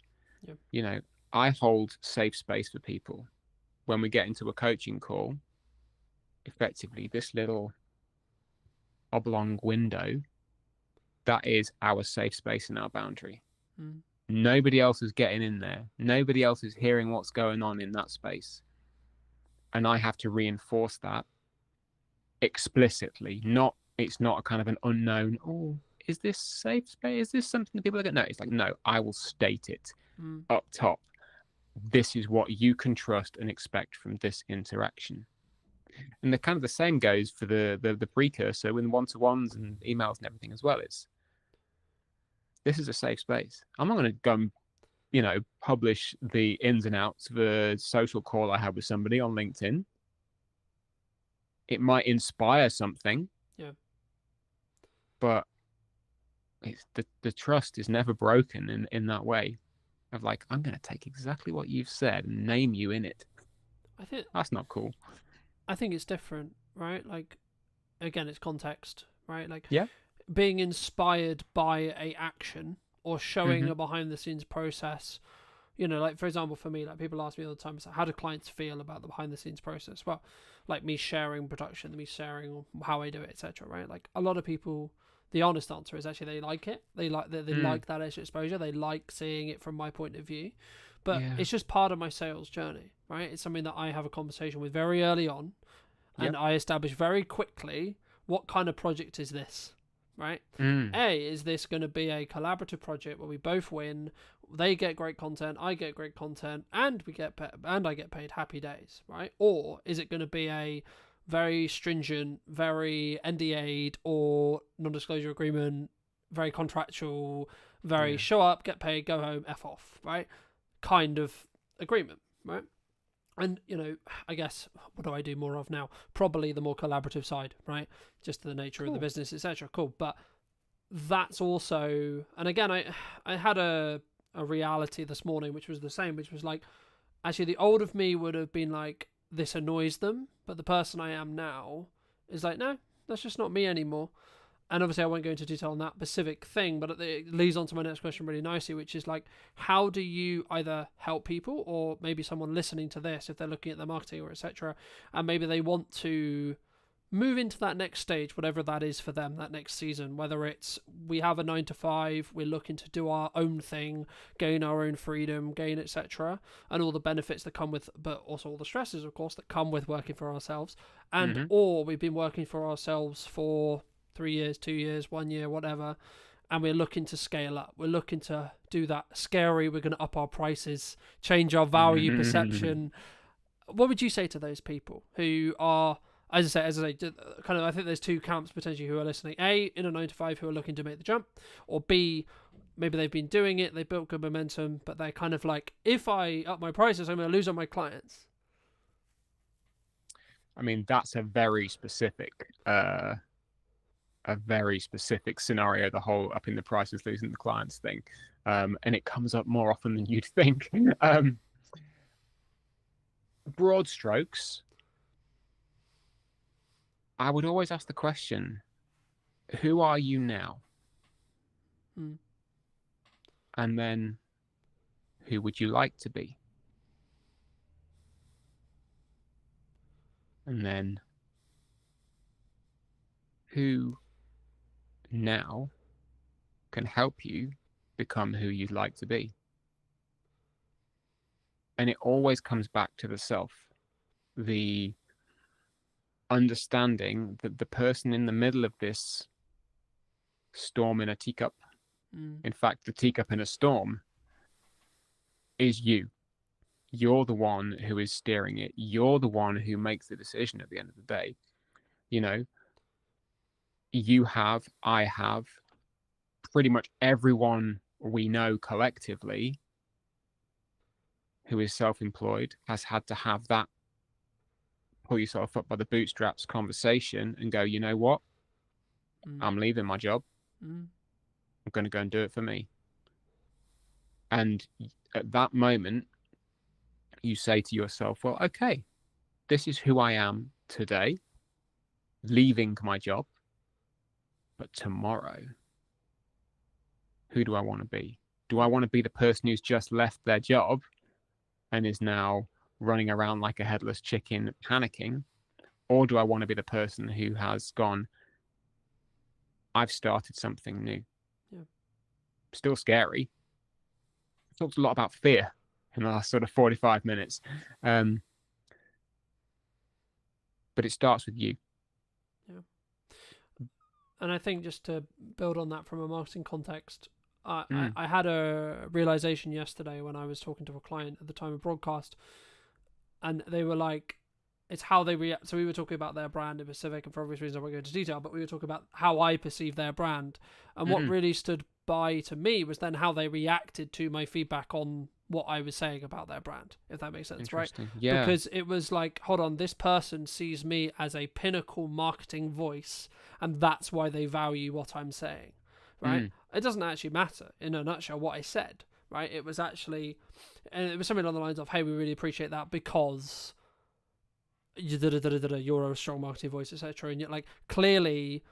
Yep. You know, I hold safe space for people. When we get into a coaching call, effectively this little oblong window, that is our safe space and our boundary. Nobody else is getting in there. Nobody else is hearing what's going on in that space. And I have to reinforce that explicitly. It's not a kind of an unknown, oh, is this safe space? Is this something that people are going to know? It's like, no, I will state it up top. This is what you can trust and expect from this interaction. And the kind of the same goes for the precursor with one-to-ones and emails and everything as well. This is a safe space. I'm not going to go and, publish the ins and outs of a social call I had with somebody on LinkedIn. It might inspire something. Yeah. But it's the trust is never broken in that way of like, I'm going to take exactly what you've said and name you in it. I think that's not cool. I think it's different, right? Like, again, it's context, right? Like, yeah, being inspired by a action or showing a behind the scenes process. Like, for example, for me, like, people ask me all the time, so how do clients feel about the behind the scenes process? Well, like, me sharing production, me sharing how I do it, etc. Right? Like, a lot of people, the honest answer is actually they like it. They like like that extra exposure. They like seeing it from my point of view. But it's just part of my sales journey, right? It's something that I have a conversation with very early on, and I establish very quickly what kind of project is this, right? Is this going to be a collaborative project where we both win? They get great content, I get great content, and I get paid. Happy days, right? Or is it going to be a very stringent, very NDA'd or non-disclosure agreement, very contractual, very show up, get paid, go home, F off, right? Kind of agreement, right? And, I guess, what do I do more of now? Probably the more collaborative side, right? Just the nature of the business, etc. Cool. But that's also, and again, I had a reality this morning, which was the same, which was like, actually the old of me would have been like, this annoys them, but the person I am now is like, no, that's just not me anymore. And obviously I won't go into detail on that specific thing, but it leads on to my next question really nicely, which is like, how do you either help people, or maybe someone listening to this, if they're looking at their marketing or etc., and maybe they want to move into that next stage, whatever that is for them, that next season, whether it's we have a 9 to 5, we're looking to do our own thing, gain our own freedom, gain etc., and all the benefits that come with, but also all the stresses, of course, that come with working for ourselves, and or we've been working for ourselves for 3 years, 2 years, 1 year, whatever, and we're looking to scale up. We're looking to do that scary, we're going to up our prices, change our value perception. What would you say to those people who are, as I say, kind of, I think there's two camps potentially who are listening. A, in a 9 to 5 who are looking to make the jump, or B, maybe they've been doing it, they built good momentum, but they're kind of like, if I up my prices, I'm going to lose on my clients. I mean, that's a very specific scenario, the whole upping the prices, losing the clients thing. And it comes up more often than you'd think. Broad strokes, I would always ask the question, who are you now? And then, who would you like to be? And then, who now can help you become who you'd like to be? And it always comes back to the self, the understanding that the person in the middle of this storm in a teacup, in fact, the teacup in a storm, is you. You're the one who is steering it. You're the one who makes the decision at the end of the day. You have, I have, pretty much everyone we know collectively who is self-employed has had to have that pull yourself up by the bootstraps conversation and go, you know what? I'm leaving my job. I'm going to go and do it for me. And at that moment, you say to yourself, well, okay, this is who I am today, leaving my job. But tomorrow, who do I want to be? Do I want to be the person who's just left their job and is now running around like a headless chicken panicking? Or do I want to be the person who has gone, I've started something new? Yeah. Still scary. I talked a lot about fear in the last sort of 45 minutes. But it starts with you. Yeah. And I think just to build on that from a marketing context, I had a realization yesterday when I was talking to a client at the time of broadcast, and they were like, it's how they react. So we were talking about their brand in specific, and for obvious reasons I won't go into detail, but we were talking about how I perceive their brand. And what really stood by to me was then how they reacted to my feedback on what I was saying about their brand, if that makes sense, right? Yeah. Because it was like, hold on, this person sees me as a pinnacle marketing voice, and that's why they value what I'm saying, right? It doesn't actually matter, in a nutshell, what I said, right? It was actually, and it was something along the lines of, hey, we really appreciate that because you're a strong marketing voice, etc. And yet, like, clearly,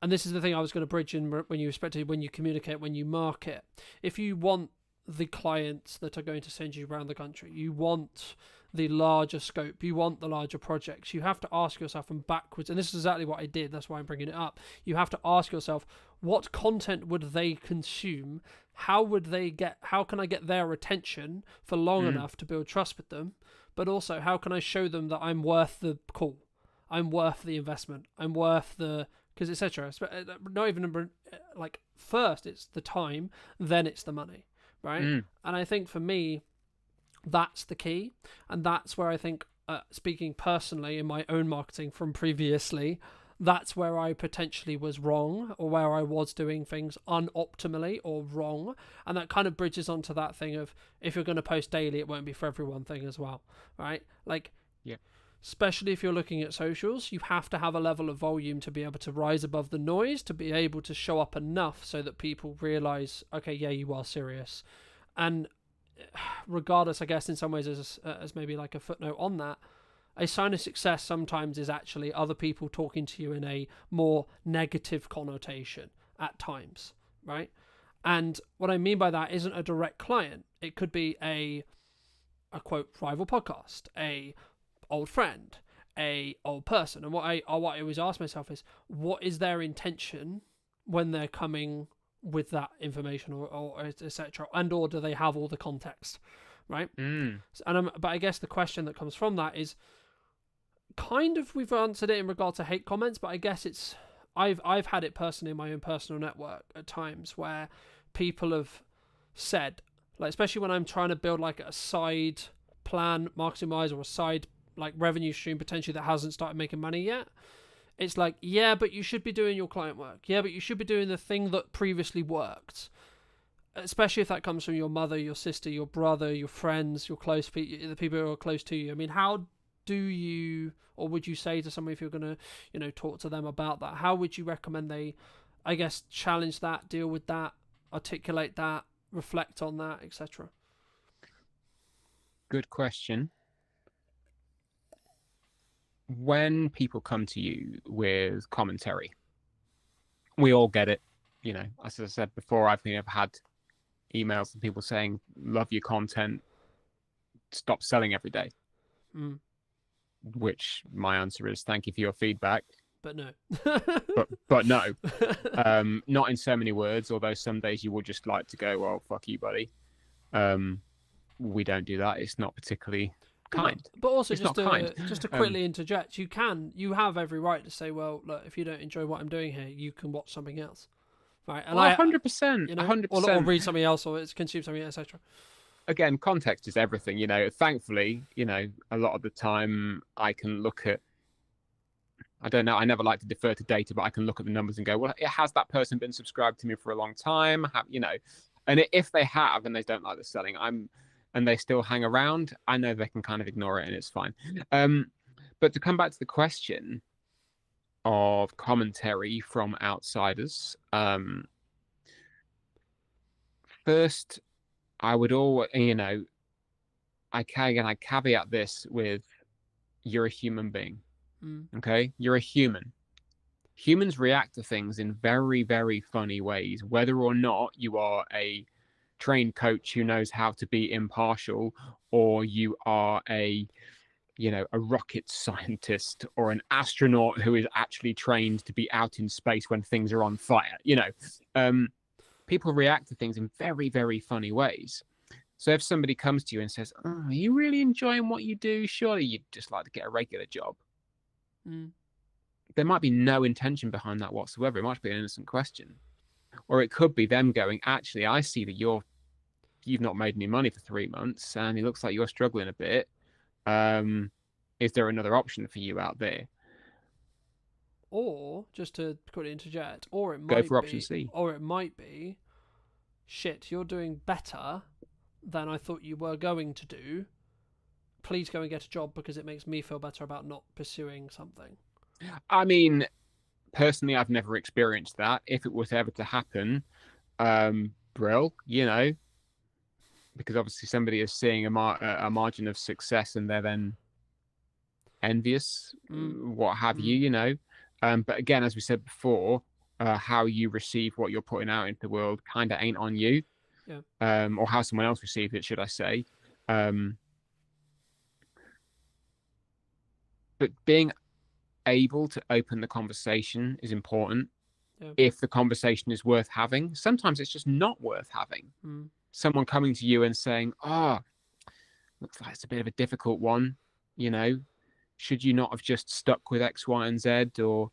and this is the thing I was going to bridge in when you communicate, when you market. If you want the clients that are going to send you around the country, you want the larger scope, you want the larger projects, you have to ask yourself from backwards, and this is exactly what I did, that's why I'm bringing it up. You have to ask yourself, what content would they consume? How can I get their attention for long enough to build trust with them? But also, how can I show them that I'm worth the call? I'm worth the investment. I'm worth the, because etc. Not even like, first it's the time, then it's the money, right? And I think for me, that's the key, and that's where I think, speaking personally in my own marketing from previously, that's where I potentially was wrong, or where I was doing things unoptimally or wrong. And that kind of bridges onto that thing of, if you're going to post daily, it won't be for everyone thing as well, right? Like, yeah, especially if you're looking at socials, you have to have a level of volume to be able to rise above the noise, to be able to show up enough so that people realize, okay, yeah, you are serious. And regardless, I guess in some ways, as maybe like a footnote on that, a sign of success sometimes is actually other people talking to you in a more negative connotation at times, right? And what I mean by that isn't a direct client. It could be a quote rival podcast, a old friend, a old person. And what I always ask myself is, what is their intention when they're coming with that information, or etc., and or do they have all the context, right? But I guess the question that comes from that is, kind of, we've answered it in regard to hate comments, but I guess it's, I've had it personally in my own personal network at times where people have said, like, especially when I'm trying to build like a side plan marketing wise, or a side like revenue stream potentially that hasn't started making money yet, it's like, yeah, but you should be doing your client work, yeah, but you should be doing the thing that previously worked, especially if that comes from your mother, your sister, your brother, your friends, your close people, the people who are close to you. I mean, how do you, or would you say to somebody, if you're going to, talk to them about that, how would you recommend they, I guess, challenge that, deal with that, articulate that, reflect on that, etc.? Good question. When people come to you with commentary, we all get it. As I said before, I've had emails from people saying, love your content, stop selling every day. Which my answer is, thank you for your feedback, but no. but no. Not in so many words, although some days you would just like to go, well, fuck you, buddy. We don't do that. It's not particularly kind. But also, just to quickly interject, you have every right to say, well, look, if you don't enjoy what I'm doing here, you can watch something else, right? And 100%, 100%, or read something else, or consume something, etc. Again, context is everything. Thankfully, a lot of the time I can look at, I don't know, I never like to defer to data, but I can look at the numbers and go, well, has that person been subscribed to me for a long time? And if they have, and they don't like the selling, and they still hang around, I know they can kind of ignore it and it's fine. But to come back to the question of commentary from outsiders, first, I would always, I caveat this with, you're a human being. Okay, you're a human. Humans react to things in very, very funny ways, whether or not you are a trained coach who knows how to be impartial, or you are a rocket scientist or an astronaut who is actually trained to be out in space when things are on fire. People react to things in very, very funny ways. So if somebody comes to you and says, "Oh, are you really enjoying what you do? Surely you'd just like to get a regular job." There might be no intention behind that whatsoever. It might be an innocent question. Or it could be them going, "Actually, I see that you've not made any money for 3 months and it looks like you're struggling a bit. Is there another option for you out there?" Or, just to quickly interject, or it might Go for option C. Or it might be, "Shit, you're doing better than I thought you were going to do. Please go and get a job because it makes me feel better about not pursuing something." I mean, personally, I've never experienced that. If it was ever to happen, brill, because obviously somebody is seeing a margin of success and they're then envious, what have you, But again, as we said before, how you receive what you're putting out into the world kind of ain't on you. Yeah. Or how someone else receives it, should I say. But being able to open the conversation is important. Yeah. If the conversation is worth having, sometimes it's just not worth having. Someone coming to you and saying, looks like it's a bit of a difficult one, should you not have just stuck with X, Y, and Z? Or,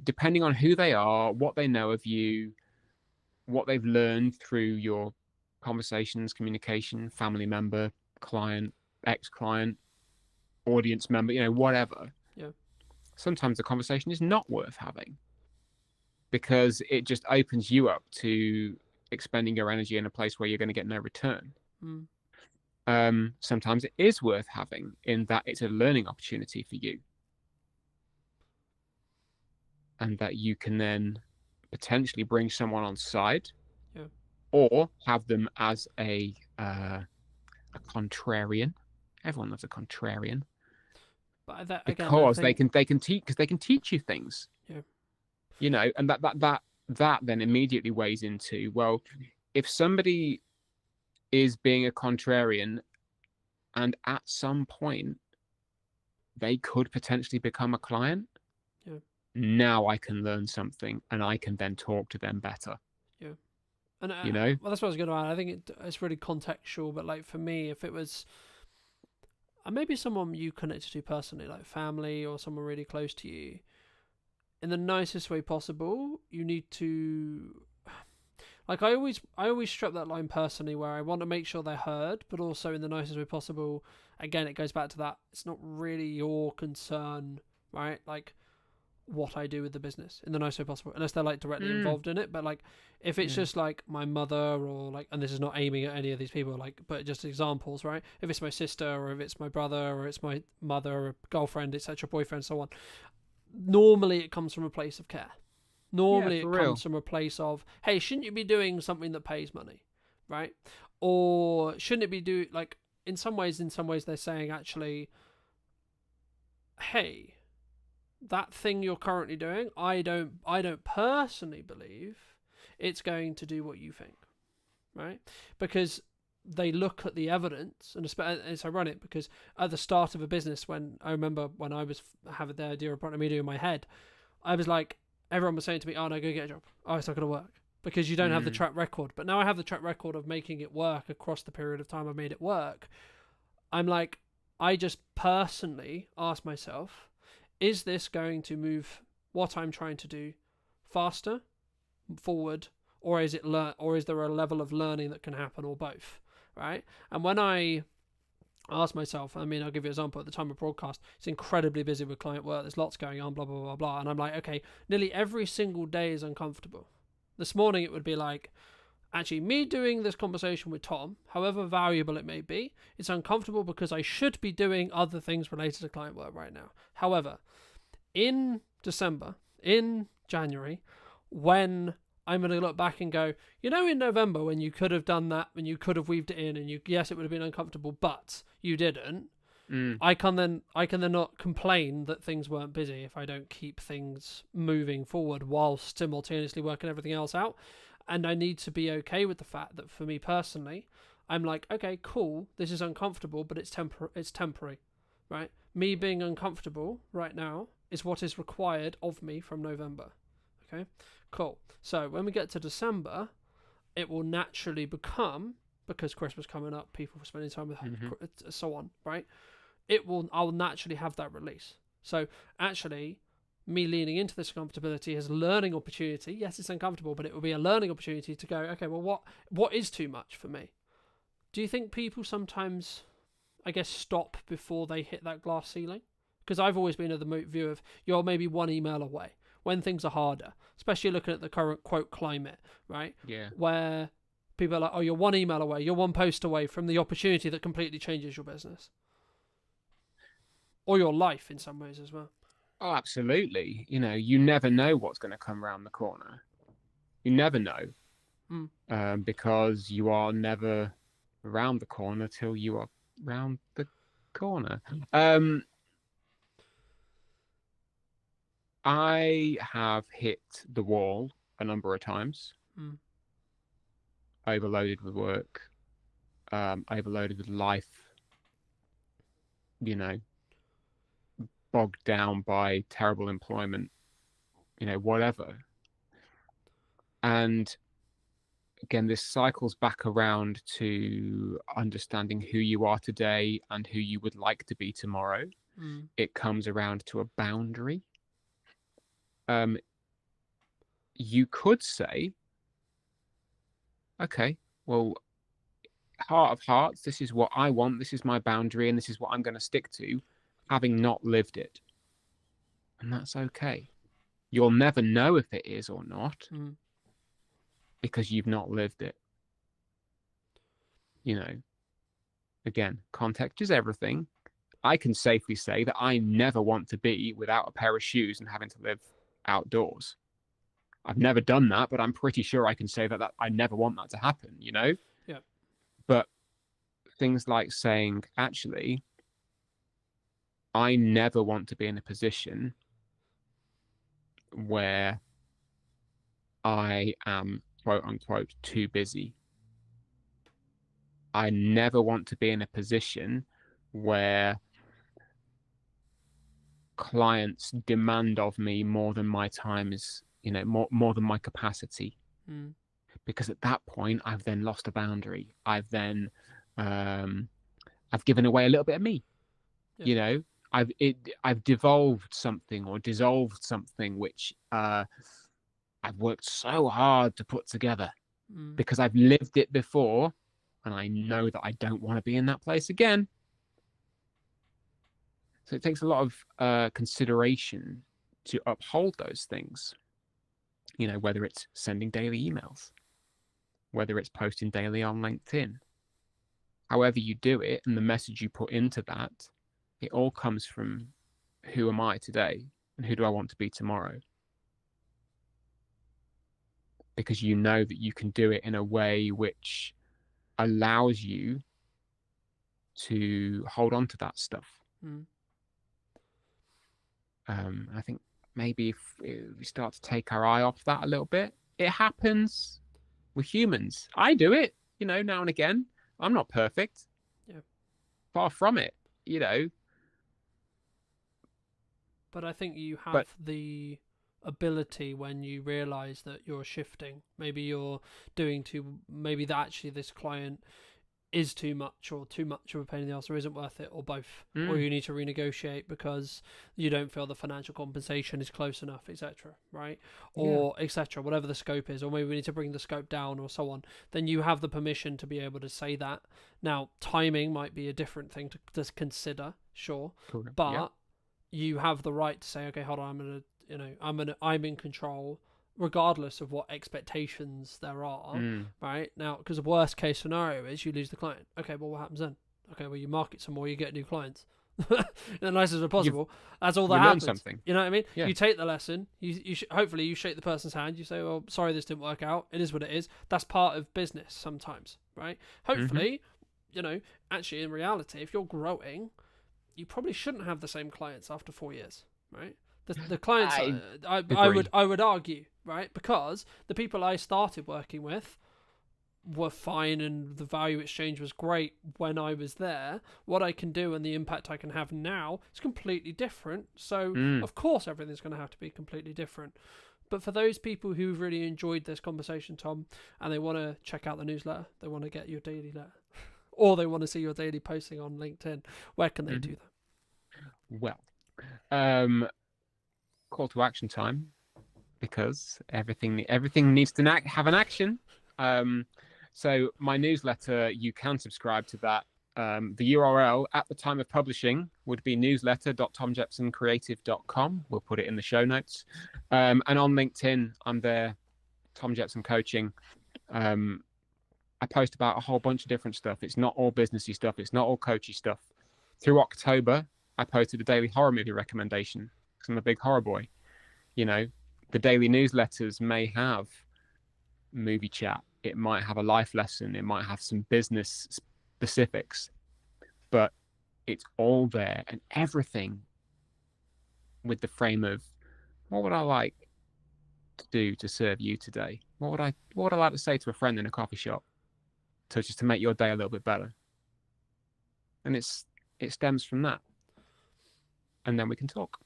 depending on who they are, what they know of you, what they've learned through your conversations, communication, family member, client, ex-client, audience member, whatever. Yeah. Sometimes the conversation is not worth having because it just opens you up to expending your energy in a place where you're going to get no return. Sometimes it is worth having in that it's a learning opportunity for you, and that you can then potentially bring someone on side, or have them as a contrarian. Everyone loves a contrarian. But that, again, because they can teach you things. Yeah. And that then immediately weighs into, well, if somebody is being a contrarian and at some point they could potentially become a client, now I can learn something and I can then talk to them better. And well, that's what I was going to add. I think it's really contextual, but like for me, if it was maybe someone you connected to personally, like family or someone really close to you, in the nicest way possible, you need to, like, I always strip that line personally, where I want to make sure they're heard, but also in the nicest way possible. Again, it goes back to that, it's not really your concern, right? Like, what I do with the business in the nicest way possible, unless they're like directly involved in it. But like, if it's just like my mother, or like, and this is not aiming at any of these people, like, but just examples, right? If it's my sister, or if it's my brother, or it's my mother, or girlfriend, etc., boyfriend, so on. Normally, it comes from a place of care. Normally, it comes from a place of, hey, shouldn't you be doing something that pays money, right? Or shouldn't it be like, in some ways they're saying, actually, hey, that thing you're currently doing, I don't personally believe it's going to do what you think, right? Because they look at the evidence, and it's ironic because at the start of a business, when I remember when I was having the idea of Partner Media in my head, I was like, everyone was saying to me, "Oh no, go get a job. Oh, it's not going to work because you don't have the track record." But now I have the track record of making it work across the period of time I've made it work. I'm like, I just personally ask myself, is this going to move what I'm trying to do faster, forward, or is there a level of learning that can happen, or both, right? And when I ask myself, I mean, I'll give you an example. At the time of broadcast, it's incredibly busy with client work. There's lots going on, blah, blah, blah, blah. And I'm like, okay, nearly every single day is uncomfortable. This morning it would be like, actually, me doing this conversation with Tom, however valuable it may be, it's uncomfortable because I should be doing other things related to client work right now. However, in December, in January, when I'm going to look back and go, in November when you could have done that, when you could have weaved it in, and yes, it would have been uncomfortable, but you didn't. I can then not complain that things weren't busy if I don't keep things moving forward whilst simultaneously working everything else out. And I need to be okay with the fact that for me personally, I'm like, okay, cool, this is uncomfortable, but it's temporary, right? Me being uncomfortable right now is what is required of me from November. Okay, cool. So when we get to December, it will naturally become, because Christmas coming up, people spending time with so on, right? I'll naturally have that release. So actually, me leaning into this comfortability is a learning opportunity. Yes, it's uncomfortable, but it will be a learning opportunity to go, okay, well, what is too much for me? Do you think people sometimes, I guess, stop before they hit that glass ceiling? Because I've always been of the view of you're maybe one email away when things are harder, especially looking at the current quote climate, right? Yeah. Where people are like, oh, you're one email away, you're one post away from the opportunity that completely changes your business. Or your life in some ways as well. Oh, absolutely. You never know what's going to come around the corner. You never know. Because you are never around the corner till you are round the corner. I have hit the wall a number of times. Overloaded with work. Overloaded with life. Bogged down by terrible employment, whatever. And again, this cycles back around to understanding who you are today and who you would like to be tomorrow. It comes around to a boundary. You could say, okay, well, heart of hearts, this is what I want, this is my boundary, and this is what I'm going to stick to, having not lived it. And that's okay. You'll never know if it is or not because you've not lived it. Again, context is everything. I can safely say that I never want to be without a pair of shoes and having to live outdoors. I've never done that, but I'm pretty sure I can say that I never want that to happen, Yeah. But things like saying, actually, I never want to be in a position where I am, quote unquote, too busy. I never want to be in a position where clients demand of me more than my time is, more than my capacity. Because at that point, I've then lost a boundary. I've then, I've given away a little bit of me. Yeah. I've devolved something or dissolved something which I've worked so hard to put together because I've lived it before and I know that I don't want to be in that place again. So it takes a lot of consideration to uphold those things, whether it's sending daily emails, whether it's posting daily on LinkedIn, however you do it and the message you put into that, it all comes from who am I today and who do I want to be tomorrow? Because you know that you can do it in a way which allows you to hold on to that stuff. I think maybe if we start to take our eye off that a little bit, it happens with humans. I do it, now and again. I'm not perfect. Yeah. Far from it, But I think you have the ability when you realize that you're shifting. Maybe you're maybe that actually this client is too much or too much of a pain in the ass or isn't worth it or both. Or you need to renegotiate because you don't feel the financial compensation is close enough, etc. Right? Or etc. Whatever the scope is, or maybe we need to bring the scope down or so on. Then you have the permission to be able to say that. Now, timing might be a different thing to consider, sure. But you have the right to say, okay, hold on, I'm in control regardless of what expectations there are, Mm. right? Now, because the worst case scenario is you lose the client. Okay, well, what happens then? Okay, well, you market some more, you get new clients. In the nicest way possible. That's all that You learn happens. something. You know what I mean? Yeah. You take the lesson. Hopefully you shake the person's hand. You say, "Well, sorry, this didn't work out. It is what it is." That's part of business sometimes, right? Hopefully, actually in reality, if you're growing, you probably shouldn't have the same clients after 4 years, right? The clients, I would argue, right? Because the people I started working with were fine and the value exchange was great when I was there. What I can do and the impact I can have now is completely different. So, of course, everything's going to have to be completely different. But for those people who've really enjoyed this conversation, Tom, and they want to check out the newsletter, they want to get your daily letter, or they want to see your daily posting on LinkedIn, where can they do that? Well, call to action time, because everything needs to have an action. So my newsletter, you can subscribe to that. The URL at the time of publishing would be newsletter.tomjepsoncreative.com. We'll put it in the show notes. And on LinkedIn, I'm there, Tom Jepson Coaching. I post about a whole bunch of different stuff. It's not all businessy stuff. It's not all coachy stuff. Through October, I posted a daily horror movie recommendation because I'm a big horror boy. The daily newsletters may have movie chat. It might have a life lesson. It might have some business specifics, but it's all there, and everything with the frame of what would I like to do to serve you today? What would I like to say to a friend in a coffee shop to make your day a little bit better? And it stems from that, and then we can talk.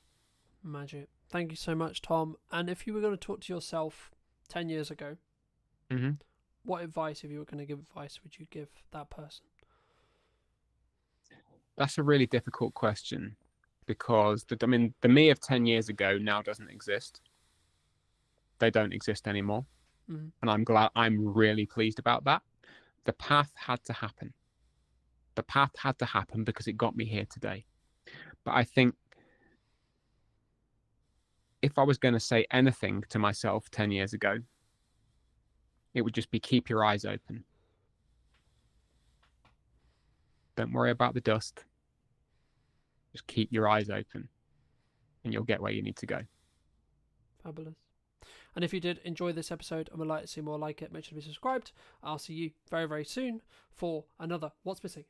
Magic. Thank you so much, Tom. And if you were going to talk to yourself 10 years ago, what advice, if you were going to give advice, would you give that person? That's a really difficult question, because the me of 10 years ago now doesn't exist. They don't exist anymore. And I'm really pleased about that. The path had to happen. The path had to happen because it got me here today. But I think if I was going to say anything to myself 10 years ago, it would just be keep your eyes open. Don't worry about the dust. Just keep your eyes open and you'll get where you need to go. Fabulous. And if you did enjoy this episode and would like to see more like it, make sure to be subscribed. I'll see you very, very soon for another What's Missing.